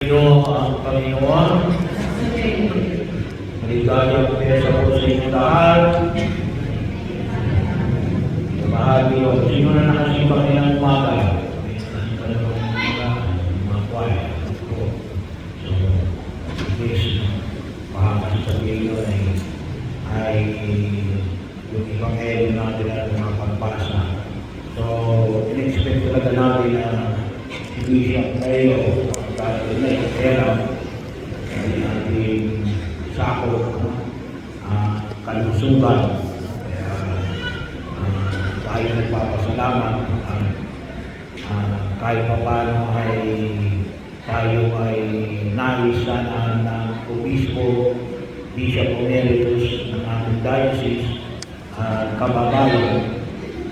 Sumainyo ang Panginoon. Maligayang pesa po sa inyong lahat. Bahagi o sino na nakasimbang nilang umaga? Nakasimbang nilang umaga, mga kwaya. So, please, makakasi sa Panginoon ay yung ibang ero natin at mga pagpasa. So, in-expect talaga natin na hindi siya kayo dahil na yung pera hindi natin sakot kalusugan. Kaya tayo nagpapasalamat kahit pa paano ay tayo ay naisahan ng Obispo Bishop Emeritus ng ating diocese kababayan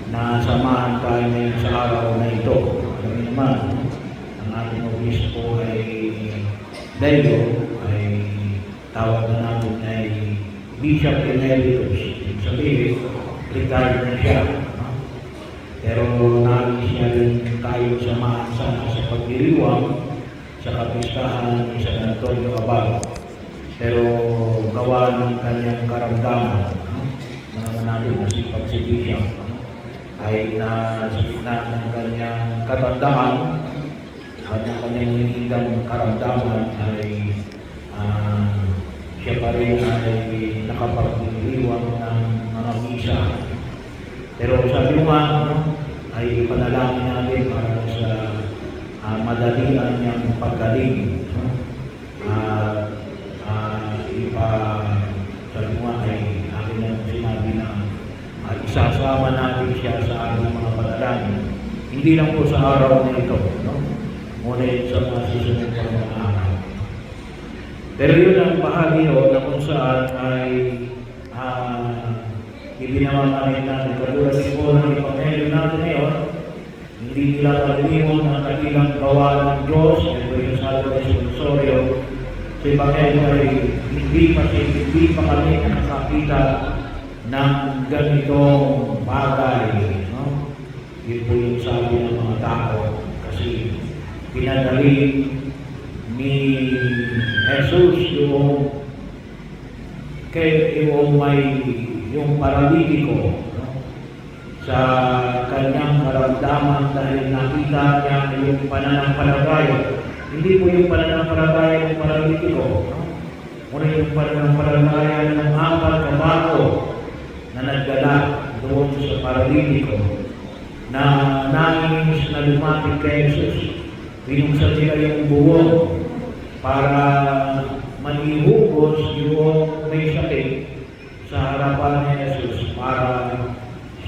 na samahan tayo ngayon sa araw na ito. Kami naman, ang ating obispo ay Delio, ay tawag na natin ay Bishop Emeritus. Ibig sabihin, retired na siya. Pero nagis niya rin tayo samahan sa pagdiriwang sa kapistahan ni San Antonio Abad. Pero gawa ng kanyang karamdaman, naman natin nasipag si Bishop, ay nasa gitna ng kanyang katandaan at ng kanyang hinihindang karamdaman ay siya pa rin ay nakapagdiriwang ng mga misa. Pero sabi mo ay ipanalangin natin para sa madalian niyang paggaling. Sabi mo ay akin ang sinabi na isasama natin siya sa ating mga panalangin. Hindi lang po sa araw na ito, ngunit sa mga susunod na mga araw. Pero yun ang bahagi na kung saan ay ibinamamahin natin. Katulad po ng ipanghelyo natin ngayon, hindi nila kalimutan ang kanilang gawa ng Diyos. Ito yung sabi ng Responsorio. Sa ipanghelyo ay hindi pa kami nakakakita ng ganitong bagay. Yun po yung sabi ng mga tao. Kasi pinadali ni Jesus yung paralitiko sa kanyang karamdaman dahil nakita niya yung pananampalataya. Hindi po yung pananampalataya ng paralitiko. Ngunit yung pananampalataya ng apat na tao na nagdala doon sa paralitiko na nangingis na lumapit kay Jesus. Binuksan nila yung buwong para manihugos yung may sakit sa harapan ni Jesus para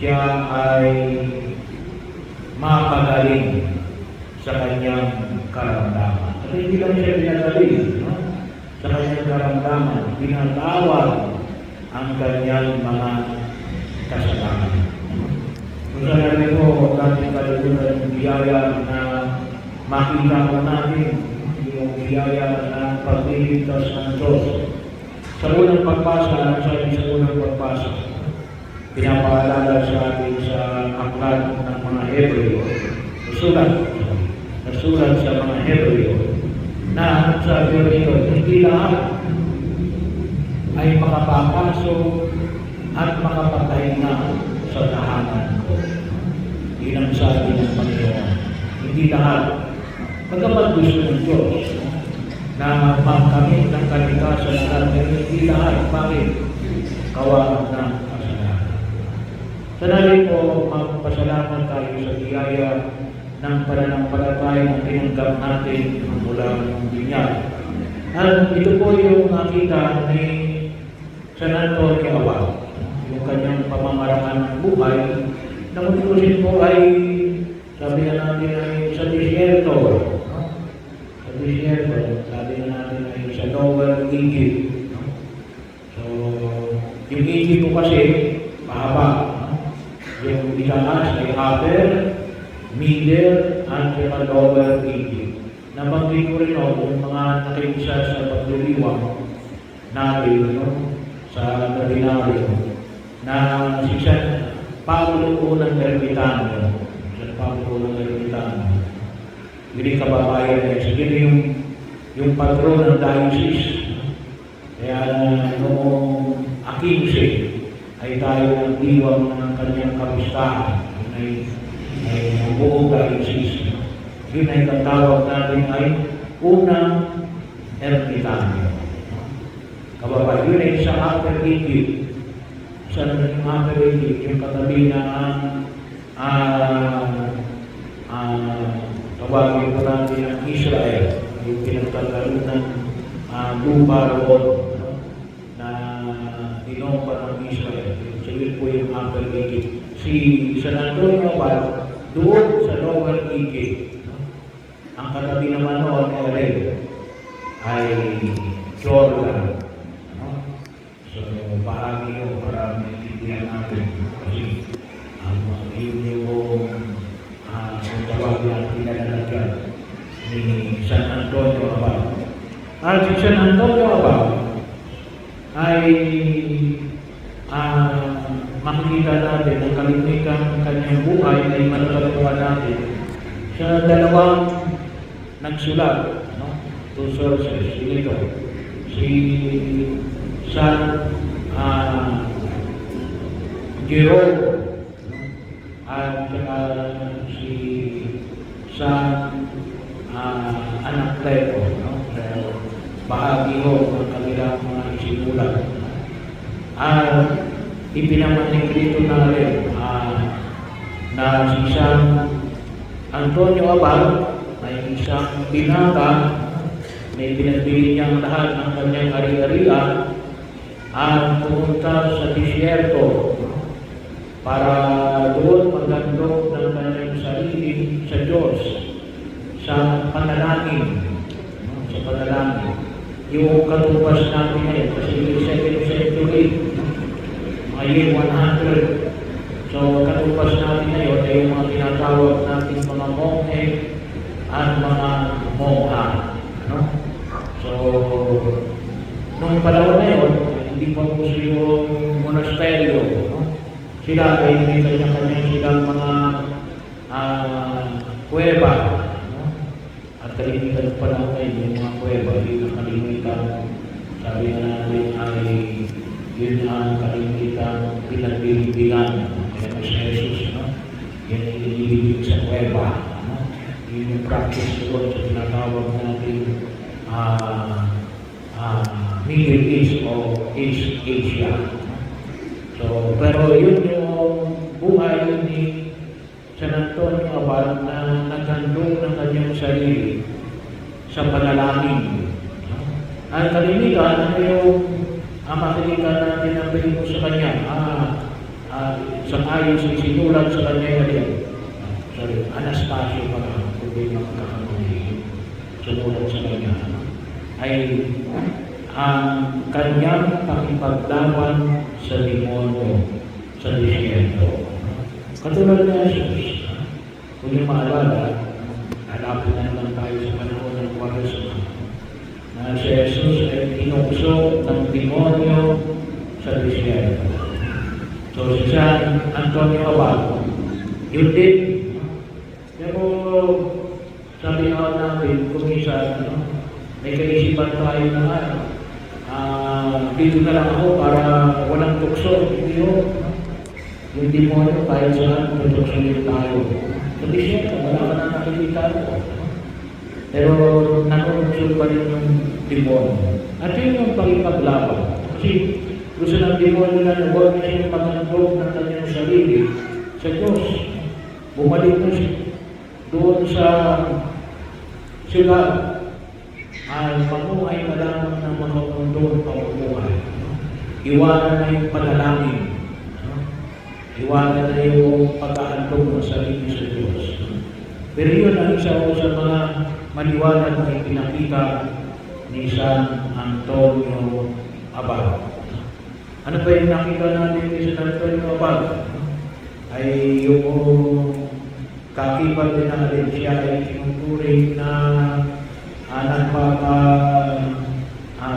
siya ay mapagaling sa kanyang karamdaman. At hindi lang siya pinagaling sa kanyang karamdaman, pinatawad ang kanyang mga kasalanan. Kung saan natin po, natin kalimutan yung biyaya na makita ko natin, yung biyaya ng pagliligtas ng Diyos. Sa unang pagbasa, sa unang pagbasa, pinapaalala sa atin sa aklat ng mga Hebreo, nasulat sa mga Hebreo, na sabi rito, hindi lahat ay makapapasok at makapagpahinga sa tahanan ko. Yun ang sabi ng Panginoon. Hindi lahat. Pagkapat gusto ng Diyos na magkamit ng kalikasan ng alam, hindi lahat. Bakit? Kawa ng kasalanan. Sanali po, magpasalamat tayo sa biyaya ng pananampalataya na tinanggap natin mula ng binyag. At ito po yung nakita ni San Antonio Abad, yung kanyang pamamaraan ng buhay, na kung po ay, sabi na natin ay sa disyerto. Sa disyerto, sabi na natin ay sa Lower Egypt. So, yung Egypt po kasi, mahaba. Yung itaas ay upper, middle, and lower Egypt. Nabanggit ko rin yung mga nakikisa sa pagdiriwang natin sa Gabinaryo na si San Pablo unang Ermitano. San Pablo unang Ermitano. Hindi kababayan niya. Sige yung yung patron ng diocese. Kaya noong 15 ay tayo nagdiwang ng kanyang kapistahan. Yun ay buong diocese. Yun ay katawag natin ay unang ermitanyo. Kababa, yun ay sa Upper Egypt. Sa Upper Egypt, yung katabi na tawagin po natin ang Israel, yung pinagkakaroon ng lupa roon na tinompa ng Israel. So yun po yung Upper Egypt. Si San Antonio Abad, doon sa Lower Egypt. Ang katabi naman noon ay Jordan. So bahagi yun para maintindihan natin. Kasi yun yung tawag na pinalalagyan ni San Antonio Abad. At si San Antonio Abad ay makikita natin ang kalimitan kanyang buhay ay matatagpuan natin sa dalawang nagsulat, two sources. Ito, si San Jerome at si San Anacleto, bahagi ho ng kanilang mga isinulat. Ipinamanig dito na rin na si San Antonio Abad ay isang binata na ipinagbili niyang lahat ng kanyang ari-arian at pumunta sa disyerto para doon magandog ng kanyang sarili sa Diyos sa panalangin. Sa panalangin. Yung katupas natin ngayon, kasi yung 2nd century, year 100. So, katupas natin ngayon ay yung mga tinatawag natin mga monge at mga mongha. So, nung panahon na yun, hindi pa po yung monasteryo. Sila ay may kanya-kanya silang mga kuweba. At kalimitan pa lang kayo yung mga kuweba, yung kalimitan, sabi na natin ay yun ang kalimitan pinagbibigan. Kaya mas Jesus, yan ay inibigin sa kuweba. Yun yung practice doon sa tinatawag natin Middle East o East Asia. So, pero yun yung buhay ni San Antonio Abad na naghandog ng kanyang sarili sa panalangin. Ang kalimitan, ano yung makikita natin ang mo sa kanya, sangayon sa isinulat sa kanya yun. Anastasio pa lang, kung di makakakamuli, sinulat sa kanya, ay ang kanyang pakipaglaban sa demonyo sa disyerto. Katulad na Jesus, kung yung maalala, hanapin na naman tayo sa panahon ng Quaresma, na si Jesus ay inukso ng demonyo sa disyerto. So si San Antonio Abad, yun din. Pero sabi nga natin, kung isa, may kaisipan tayo na dito na lang ako para walang tukso. Hindi yun. Yung demonyo kahit saan, tutuksonin tayo. Kasi siya, wala ka na nakikita ko. Pero nakutukso pa rin yung demonyo. At yun yung pagkipaglaban. Kasi gusto ng demonyo na huwag na siyang magandog ng kanyang sarili sa Diyos. Bumalik na siya doon sa sila ay mamuhay na lamang ng mga mundong pamumuhay. Iwanan na yung panalangin. Iwanan na yung pag-aantog ng sarili sa Diyos. Pero yun ang isa ko sa mga maliwanag na ipinakita ni San Antonio Abad. Ano ba yung nakita natin ni San Antonio Abad? Ay yung kakibat din natin siya ay tinuturing na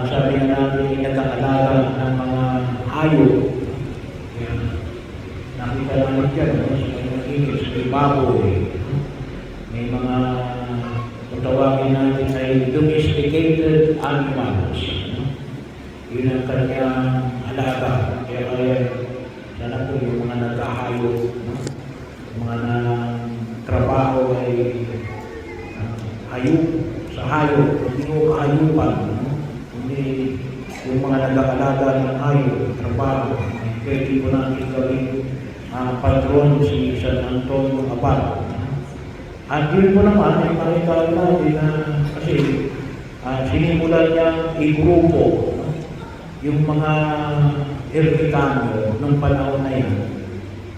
sabi na natin nag-aalaga ng mga hayop. Nakita naman dyan, sa mga ingis, may baboy. May mga, kung tawagin natin ay ay domesticated animals. No? Yun ang kanyang alaga. Kaya sana po yung mga nagkahayop, no? Mga trabaho ay hayop sa hayop, hindi mo kahayupan, no? Hindi yung mga nag-aalaga ng hayop, trabaho, pwede ko natin gawin patron si San Antonio Abad. At yun po naman ay makita natin na kasi sinimulan niyang i-grupo, no? Yung mga Ermitano nung panahon na yun.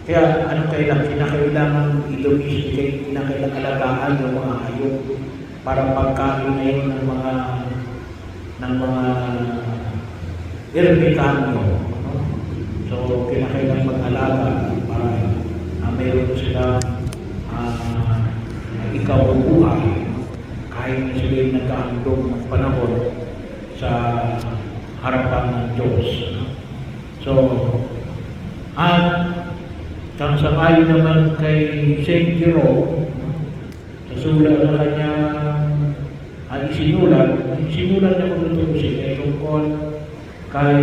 Kaya kinakailangan i-domesticate, kinakailangan alagaan yung mga hayop para pagkain na yun ng mga Ermitano. No? So, kinakailangan mag-alaga para mayroon sila ikaw ang buhay kahit na sila yung nagkahandog ng panahon sa harapan ng Diyos. So, at kang sangayon naman kay St. Jerome, sa sulat na kanyang isinulat niya kung tutusin ay tungkol kay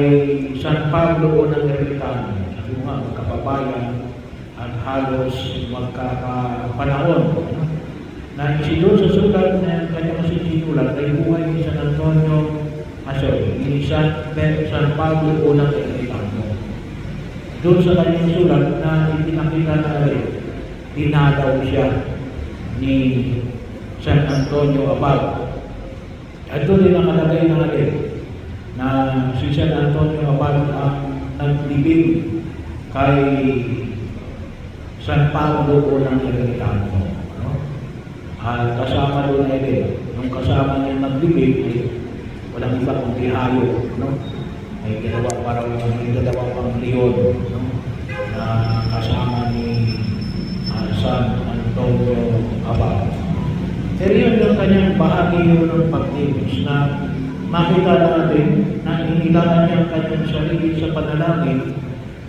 San Pablo ng Ermitano. Sabi mo nga, magkababayan at halos magkakapanahon. Na isinul sa sulat na kanyang sinulat ay buhay ni San Antonio, ni San Pablo unang Ermitano. Doon sa kanyang sulat na ipinakita na rin, dinadaw siya ni San Antonio Abad. At doon din nakalagay na rin na si San Antonio Abad ang naglibing kay San Pablo unang Ermitano. At kasama doon ay din, nung kasama niya naglibing ay walang iba kundi hayop, no? May dalawa pang leon, no? Na kasama ni San Antonio Abad. Pero yun yung kanyang bahagi yun ng pag-ibig na makita natin na inilaan niya ang kanyang sarili sa panalangin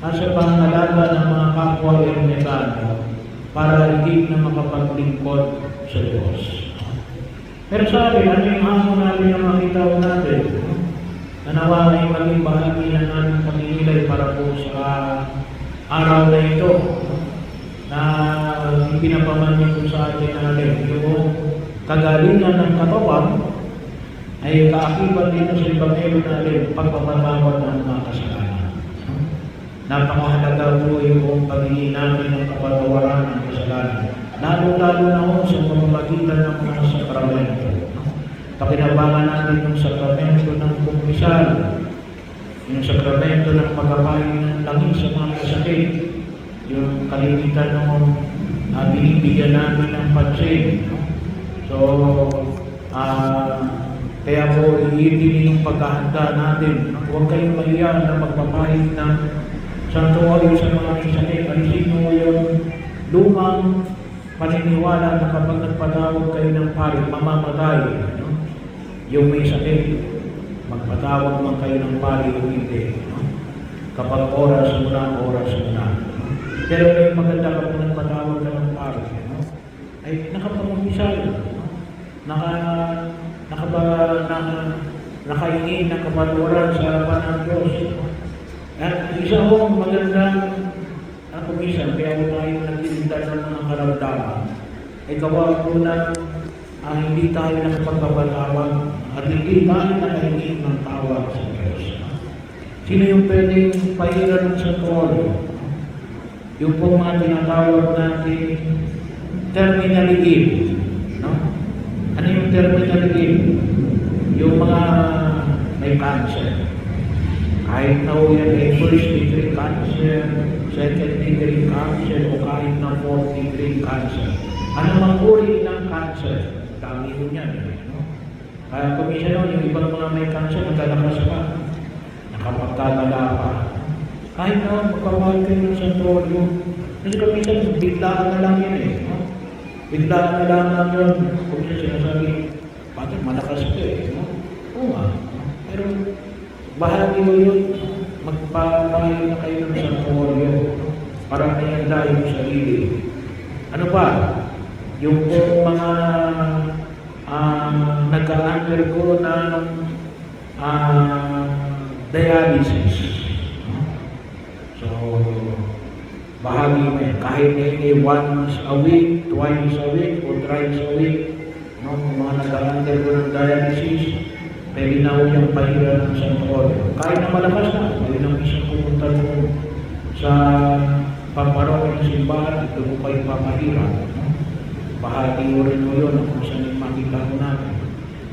at sa pangalaga ng mga kapwa Ermitano para hindi na makapaglingkod sa Diyos. Pero sabi, ano yung hamon natin na makita natin? Na nawa ay maging bahagi na natin paninilay para po sa araw na ito na ipinapamanhin ko sa atin natin. Yung kagalingan ng katawan ay kaakibat dito sa Ebanghelyo natin pagpapatawad ng mga kasalanan. Napakahalaga po yung pagiging natin ng kapatawaran ng kasalanan. Lalo-lalo na ho sa pamamagitan ng mga sakramento. Pakinabangan natin yung sakramento ng kumpisal, yung sakramento ng pagkapahin ng langis sa mga kasakit, yung kalimitan ng binibigyan natin ng pansin. So, kaya po, iibigin yung paghahanda natin. Huwag kayong mahiya na magpapahin ng santuario sa mga may sakit. Alisin mo yung lumang paniniwala na kapag nagpatawag kayo ng pari, mamamatay. No? Yung may sakit, magpatawag man kayo ng pari o hindi. No? Kapag oras mo na. No? Pero may maganda kapag nagpatawag ka ng pari, no? Ay nakapag-umisal. No? Nakahingi ng kapatawaran sa harapan ng Diyos. At isa ho magandang kumisan, kaya po tayo nagtitinda ng mga karamdaman. Ay gawa po na hindi tayo nakapagpapatawag at hindi tayo nakahingi ng tawag sa Diyos. Sino yung pwedeng pahiran ng santuario? Yung po mga tinatawag natin terminally ill. No? Ano yung terminally ill? Yung mga may cancer. Kahit na yan ay first degree cancer, second degree cancer, o kahit na fourth degree cancer. Ano mang uri ng cancer? Dami mo yan. No? Kaya kumisyon yung ibang mga may cancer, nagkalakas pa. Nakapagtatala pa. Kahit na magpapahal kayo ng santuario. Kasi kumisyon, biglaan na lang yan eh. No? Biglaan na lang yun. Kumisyon sinasabi, bakit malakas ka eh. No? Oo nga. Pero bahagi mo yun, magpapahayo na kayo ng santuario para mayanda yung sarili. Ano pa? Yung mga nag-undergo ng dialysis. So, bahagi mo yan. Kahit hindi once a week, twice a week, or thrice a week, no? Kung mga nag-undergo ng dialysis, pwede na ho yung pahira ng santuario. Kahit na malakas na, pwede na isang pumunta mo sa paparong ng simbahan at doon kayo papahira. No? Bahagi mo rin mo yun kung saan yung makita mo natin.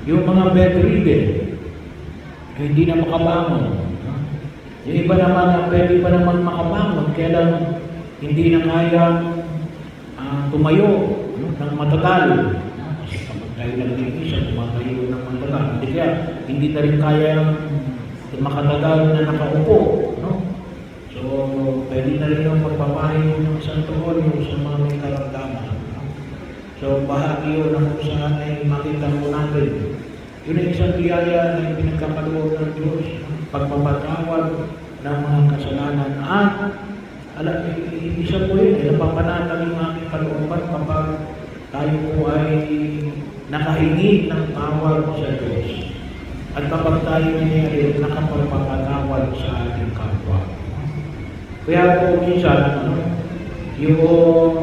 Yung mga bedridden, hindi na makabangon. No? Yung iba naman na pwede pa naman makabangon, kaya lang hindi na kaya tumayo, no? Ng matagal. Kasi kapag tayo nag-iisa, tumatayo ng matagal. Hindi na rin kaya makatagal na nakaupo. No? So, pwede na rin yung pagpapahin ng santuario sa mga may karamdaman. No? So, bahagi yun na kung saan ay makita mo natin. Yun ay isang biyaya na pinagkakaloob ng Diyos. Pagpapatawad ng mga kasalanan. At, isa po yun, napapanatag yung aking kalooban kapag tayo po ay nakahingi ng tawad sa Diyos. At kapag tayo ay nakapagpapatawad sa ating kapwa. Kaya po minsan, yung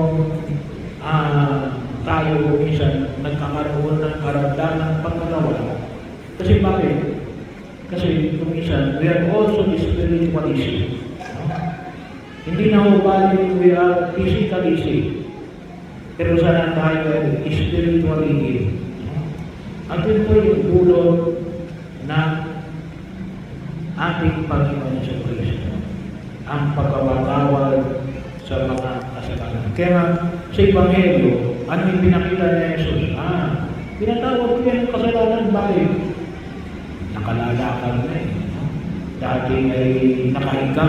tayo minsan nagkakaroon ng karamdaman ng pagkakawa. Kasi bakit? Kasi minsan, we are also spiritually. Hindi na ho bali we are physically sick. Pero sana tayo ay spiritually ill. At yun po yung dulot ng ating Panginoon sa Kristo. Ang pagkawatawad sa mga kasalanan. Kaya sa Ebanghelyo, ano yung pinakita ni Jesus? Pinatawad ko yan ang kasalanan. Bakit? Nakalalakad na eh. Dati ay nakahiga.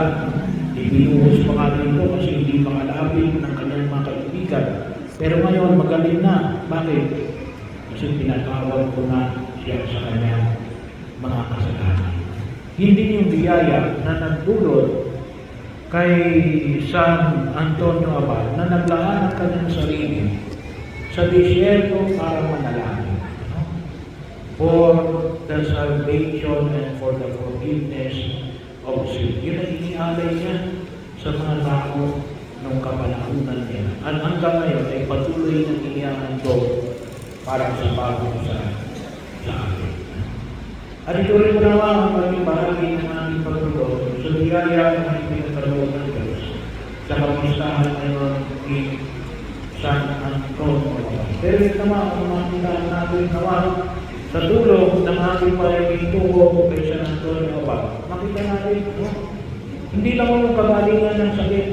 Ibinuhos pa nga dito kasi hindi makalapit ng kanyang mga kaibigan. Pero ngayon, magaling na. Bakit? Kasi pinatawad ko na siya sa kanyang mga kasalanan. Hindi yung biyaya na nagdulot kay San Antonio Abad na naglaan ang kanyang sarili sa disyerto para manalangin. For the salvation and for the forgiveness of sin. Yun ang inialay niya sa mga tao ng kapanahunan niya. At hanggang ngayon ay patuloy na inihahandog para sa bago sa akin. At ito rin mo naman ang maging bahagi ng ating pagtulog sa biyaya ng pinagkaroon ng Diyos sa kamustahan ngayon ni San Antonio. Pero ito naman ang makita natin naman sa dulo ng ating pagkitungo kay San Antonio Abad. Makita natin, no? Hindi lang ang kagalingan ng sakit.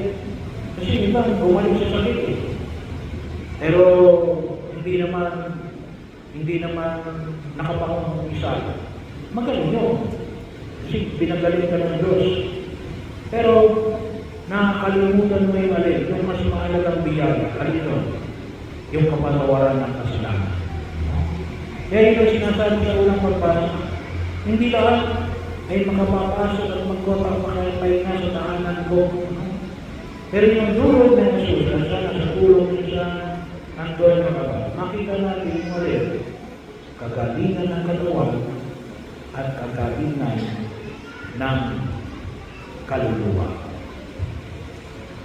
Kasi iba, bumalik sa sakit eh. Pero hindi naman nakapakong isa. Magaling yun. Kasi pinagaling ka ng Diyos. Pero nakakalimutan mo yung alin, yung mas mahalagang biyaya. Alin yun? Yung kapatawaran ng kasalanan. Kaya ito sinasabi sa unang pagbasa, hindi lahat ay makapapasok at magpapakapahinga sa tahanan ko. Pero yung dulot ng Jesus, at sana sa tulong niya ang doon ng Abad, makita natin yung ulit, kagalingan ng katawan at kagalingan ng kaluluwa.